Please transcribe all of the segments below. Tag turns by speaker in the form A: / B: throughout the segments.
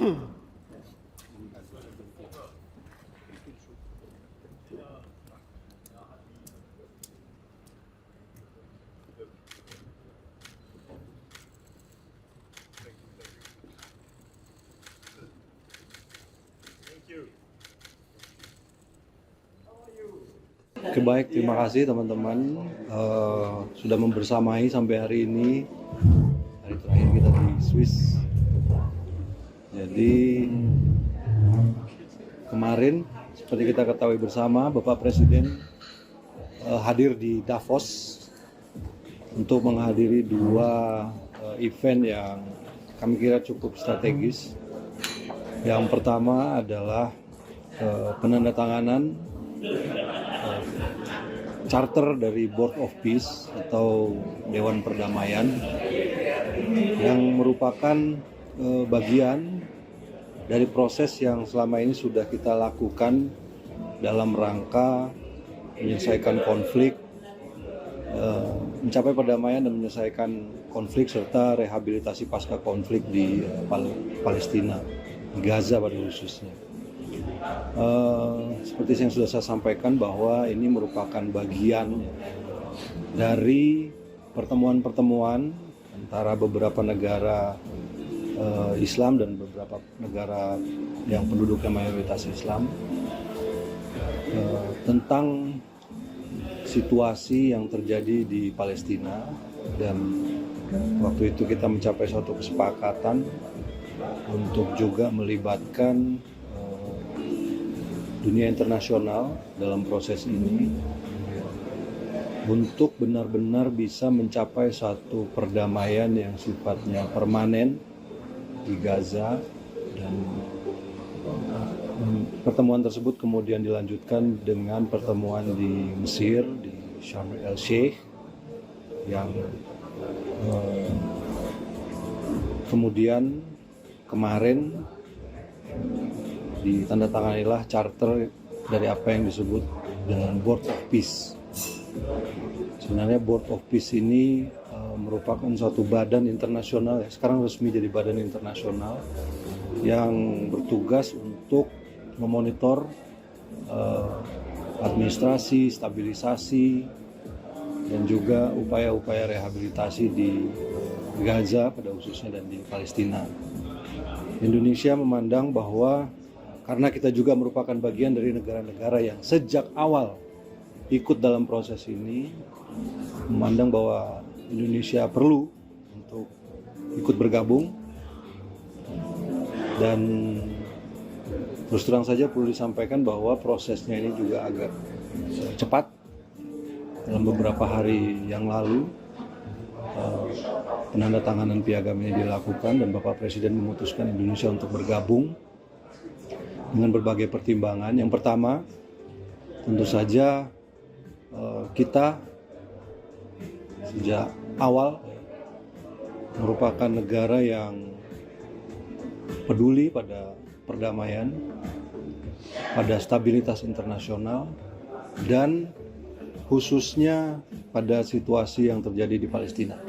A: Oke, baik, terima kasih teman-teman sudah membersamai sampai hari ini, hari terakhir kita di Swiss. Jadi kemarin seperti kita ketahui bersama, Bapak Presiden hadir di Davos untuk menghadiri dua event yang kami kira cukup strategis. Yang pertama adalah penandatanganan charter dari Board of Peace atau Dewan Perdamaian yang merupakan bagian dari proses yang selama ini sudah kita lakukan dalam rangka menyelesaikan konflik, mencapai perdamaian dan menyelesaikan konflik serta rehabilitasi pasca konflik di Palestina, di Gaza pada khususnya. Seperti yang sudah saya sampaikan bahwa ini merupakan bagian dari pertemuan-pertemuan antara beberapa negara Islam dan beberapa negara yang penduduknya mayoritas Islam tentang situasi yang terjadi di Palestina, dan waktu itu kita mencapai suatu kesepakatan untuk juga melibatkan dunia internasional dalam proses ini untuk benar-benar bisa mencapai suatu perdamaian yang sifatnya permanen di Gaza, dan pertemuan tersebut kemudian dilanjutkan dengan pertemuan di Mesir, di Sharm el Sheikh, yang kemudian kemarin ditandatanganilah charter dari apa yang disebut dengan Board of Peace. Sebenarnya Board of Peace ini merupakan suatu badan internasional, ya, sekarang resmi jadi badan internasional yang bertugas untuk memonitor administrasi, stabilisasi, dan juga upaya-upaya rehabilitasi di Gaza pada khususnya dan di Palestina. Indonesia memandang bahwa karena kita juga merupakan bagian dari negara-negara yang sejak awal ikut dalam proses ini, memandang bahwa Indonesia perlu untuk ikut bergabung, dan terus terang saja perlu disampaikan bahwa prosesnya ini juga agak cepat. Dalam beberapa hari yang lalu penandatanganan piagam ini dilakukan dan Bapak Presiden memutuskan Indonesia untuk bergabung dengan berbagai pertimbangan. Yang pertama, tentu saja kita sejak awal merupakan negara yang peduli pada perdamaian, pada stabilitas internasional, dan khususnya pada situasi yang terjadi di Palestina.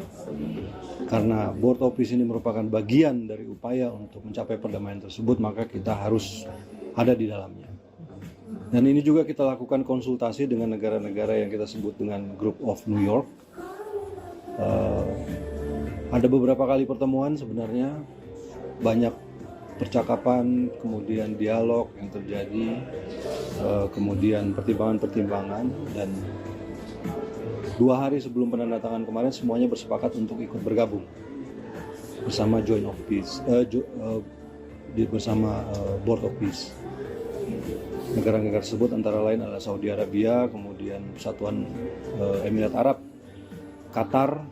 A: Karena Board of Peace ini merupakan bagian dari upaya untuk mencapai perdamaian tersebut, maka kita harus ada di dalamnya. Dan ini juga kita lakukan konsultasi dengan negara-negara yang kita sebut dengan Group of New York. Ada beberapa kali pertemuan, sebenarnya banyak percakapan, kemudian dialog yang terjadi, kemudian pertimbangan-pertimbangan, dan 2 hari sebelum penandatanganan kemarin semuanya bersepakat untuk ikut bergabung bersama Joint of Peace, bersama Board of Peace. Negara-negara tersebut antara lain adalah Saudi Arabia, kemudian Persatuan Emirat Arab, Qatar,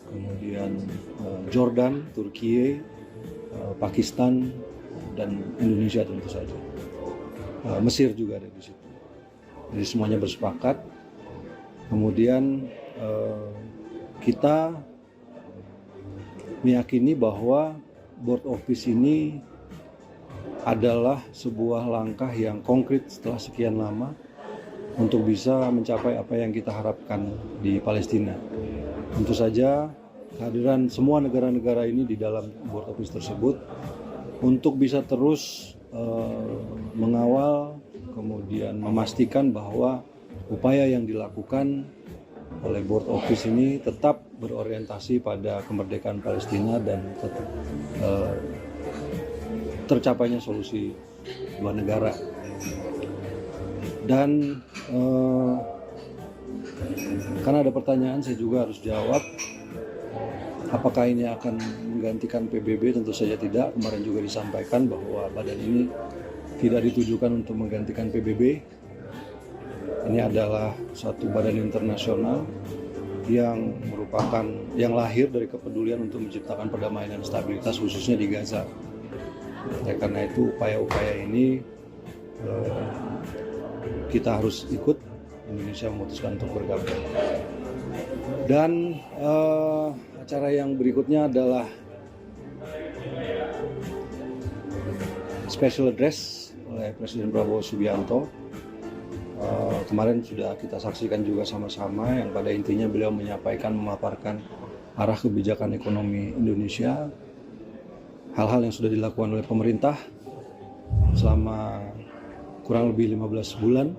A: kemudian Jordan, Turki, Pakistan, dan Indonesia tentu saja. Mesir juga ada di situ. Jadi semuanya bersepakat. Kemudian kita meyakini bahwa Board of Peace ini adalah sebuah langkah yang konkret setelah sekian lama untuk bisa mencapai apa yang kita harapkan di Palestina. Tentu saja kehadiran semua negara-negara ini di dalam Board of Peace tersebut untuk bisa terus mengawal, kemudian memastikan bahwa upaya yang dilakukan oleh Board of Peace ini tetap berorientasi pada kemerdekaan Palestina dan tercapainya solusi dua negara. Dan karena ada pertanyaan, saya juga harus jawab. Apakah ini akan menggantikan PBB? Tentu saja tidak. Kemarin juga disampaikan bahwa badan ini tidak ditujukan untuk menggantikan PBB. Ini adalah satu badan internasional yang merupakan yang lahir dari kepedulian untuk menciptakan perdamaian dan stabilitas khususnya di Gaza. Karena itu upaya-upaya ini kita harus ikut. Indonesia memutuskan untuk bergabung. Dan acara yang berikutnya adalah special address oleh Presiden Prabowo Subianto. Kemarin sudah kita saksikan juga sama-sama, yang pada intinya beliau menyampaikan, memaparkan arah kebijakan ekonomi Indonesia, hal-hal yang sudah dilakukan oleh pemerintah selama kurang lebih 15 bulan.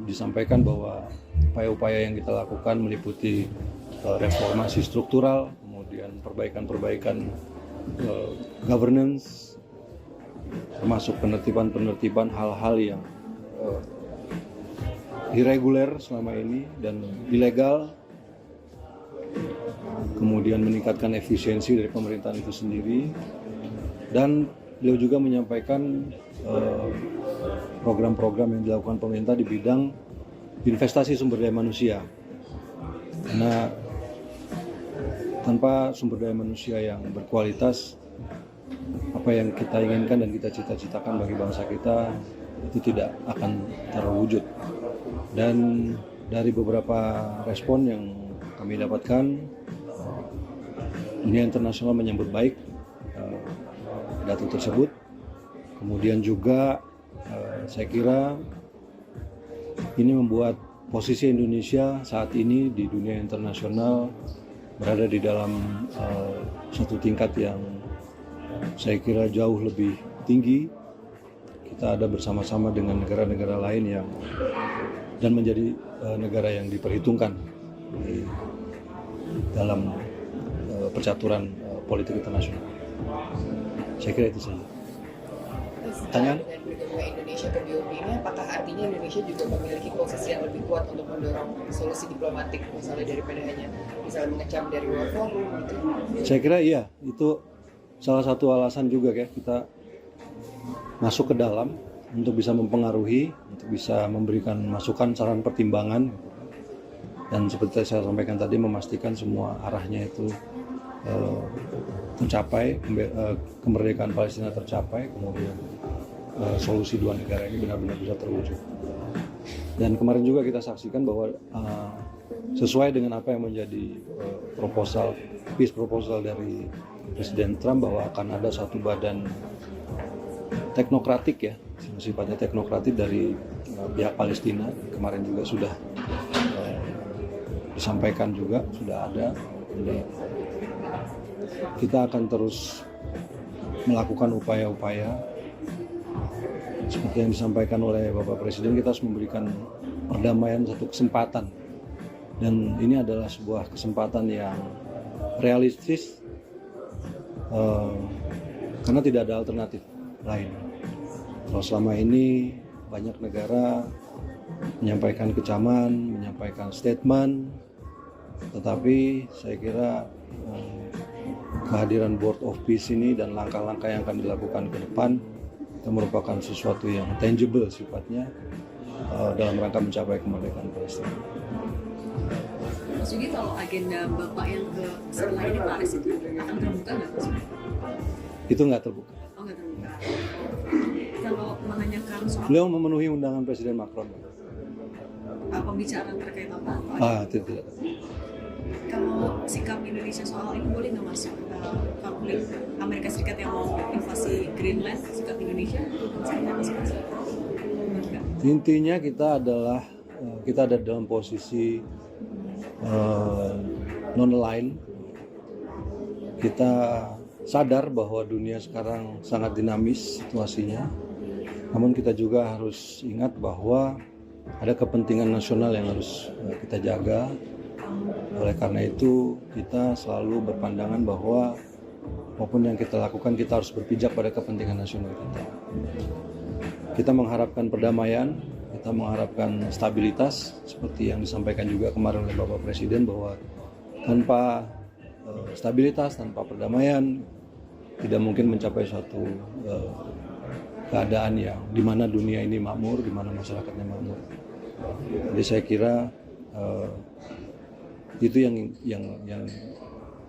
A: Disampaikan bahwa upaya-upaya yang kita lakukan meliputi reformasi struktural, kemudian perbaikan-perbaikan governance, termasuk penertiban hal-hal yang irreguler selama ini dan ilegal, kemudian meningkatkan efisiensi dari pemerintahan itu sendiri. Dan beliau juga menyampaikan program-program yang dilakukan pemerintah di bidang investasi sumber daya manusia. Karena tanpa sumber daya manusia yang berkualitas, apa yang kita inginkan dan kita cita-citakan bagi bangsa kita itu tidak akan terwujud. Dan dari beberapa respon yang kami dapatkan, dunia internasional menyambut baik pidato tersebut. Kemudian juga saya kira ini membuat posisi Indonesia saat ini di dunia internasional berada di dalam satu tingkat yang saya kira jauh lebih tinggi. Kita ada bersama-sama dengan negara-negara lain yang dan menjadi negara yang diperhitungkan di dalam percaturan politik internasional. Saya kira itu saja. Pertanyaan?
B: Dengan bergabungnya Indonesia ke BOP ini, apakah artinya Indonesia juga memiliki posisi yang lebih kuat untuk mendorong solusi diplomatik, misalnya daripada hanya misalnya mengecam dari luar forum gitu?
A: Saya kira iya, itu salah satu alasan juga ya kita masuk ke dalam untuk bisa mempengaruhi, untuk bisa memberikan masukan, saran, pertimbangan. Dan seperti saya sampaikan tadi, memastikan semua arahnya itu tercapai, kemerdekaan Palestina tercapai, kemudian solusi dua negara ini benar-benar bisa terwujud. Dan kemarin juga kita saksikan bahwa sesuai dengan apa yang menjadi peace proposal dari Presiden Trump, bahwa akan ada satu badan teknokratik ya, sifatnya teknokratik dari pihak Palestina. Kemarin juga sudah disampaikan juga, sudah ada. Jadi, kita akan terus melakukan upaya-upaya seperti yang disampaikan oleh Bapak Presiden. Kita harus memberikan perdamaian satu kesempatan, dan ini adalah sebuah kesempatan yang realistis karena tidak ada alternatif lain. Kalau selama ini banyak negara menyampaikan kecaman, menyampaikan statement, tetapi saya kira kehadiran Board of Peace ini dan langkah-langkah yang akan dilakukan ke depan itu merupakan sesuatu yang tangible sifatnya dalam rangka mencapai kemerdekaan Palestina.
C: Mas Yugi, kalau agenda Bapak yang setelah ini Paris itu akan terbuka nggak Mas?
A: Itu nggak terbuka.
C: Oh, nggak terbuka. Kalau menanyakan soal
A: Beliau memenuhi undangan Presiden Macron.
C: pembicaraan terkait apa-apa?
A: Tidak.
C: Kalau sikap Indonesia soal ini boleh nggak Mas? Konflik Amerika Serikat yang mau invasi Greenland, sikap Indonesia?
A: Intinya kita ada dalam posisi non-aligned. Kita sadar bahwa dunia sekarang sangat dinamis situasinya. Namun kita juga harus ingat bahwa ada kepentingan nasional yang harus kita jaga. Oleh karena itu kita selalu berpandangan bahwa apapun yang kita lakukan kita harus berpijak pada kepentingan nasional kita. Kita mengharapkan perdamaian, kita mengharapkan stabilitas seperti yang disampaikan juga kemarin oleh Bapak Presiden bahwa tanpa stabilitas, tanpa perdamaian tidak mungkin mencapai suatu keadaan yang di mana dunia ini makmur, di mana masyarakatnya makmur. Jadi saya kira itu yang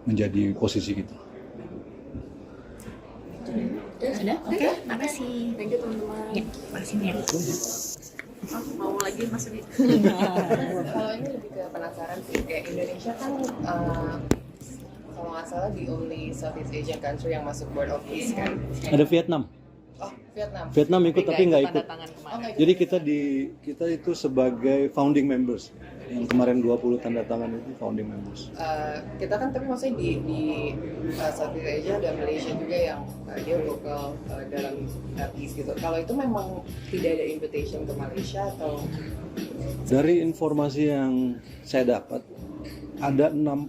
A: menjadi posisi kita.
C: Sudah? Oke, makasih.
B: Thank you teman-teman.
C: Ya, makasih Nia. Mau lagi Mas Udi?
B: Kalau ini lebih ke penasaran sih, kayak Indonesia kan kalau nggak salah the only Southeast Asian country yang masuk Board of Peace kan.
A: Ada Vietnam.
B: Oh, Vietnam.
A: Vietnam ikut tapi nggak ikut.
B: Oh, nggak ikut.
A: Jadi kita itu sebagai founding members. Yang kemarin 20 tanda tangan itu founding members.
B: Kita kan tapi maksudnya di Southeast Asia ada Malaysia juga yang dia lokal dalam peace gitu. Kalau itu memang tidak ada invitation ke Malaysia atau?
A: Dari informasi yang saya dapat ada 60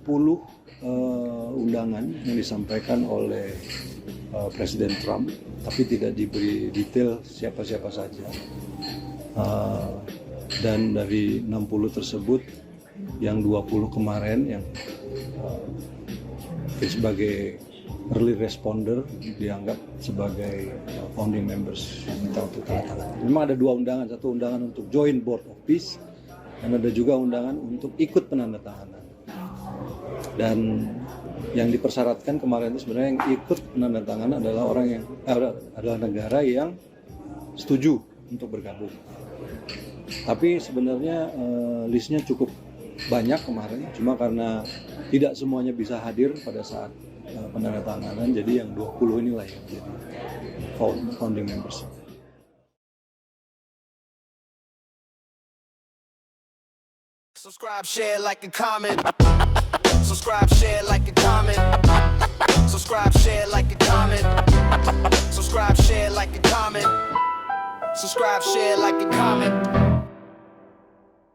A: undangan yang disampaikan oleh Presiden Trump, tapi tidak diberi detail siapa-siapa saja. Dan dari 60 tersebut, yang 20 kemarin yang sebagai early responder dianggap sebagai founding members kita untuk tanda tangan. Memang ada 2 undangan, satu undangan untuk join Board of Peace dan ada juga undangan untuk ikut penandatanganan. Dan yang dipersyaratkan kemarin itu sebenarnya yang ikut penandatanganan adalah orang yang adalah negara yang setuju untuk bergabung. Tapi sebenarnya listnya cukup banyak kemarin, cuma karena tidak semuanya bisa hadir pada saat penandatanganan, jadi yang 20 inilah yang jadi founding members.
D: Subscribe, share, like, and comment. Subscribe, share, like, and comment. Subscribe, share, like, and comment. Subscribe, share, like, and comment. Subscribe, share, like, and comment.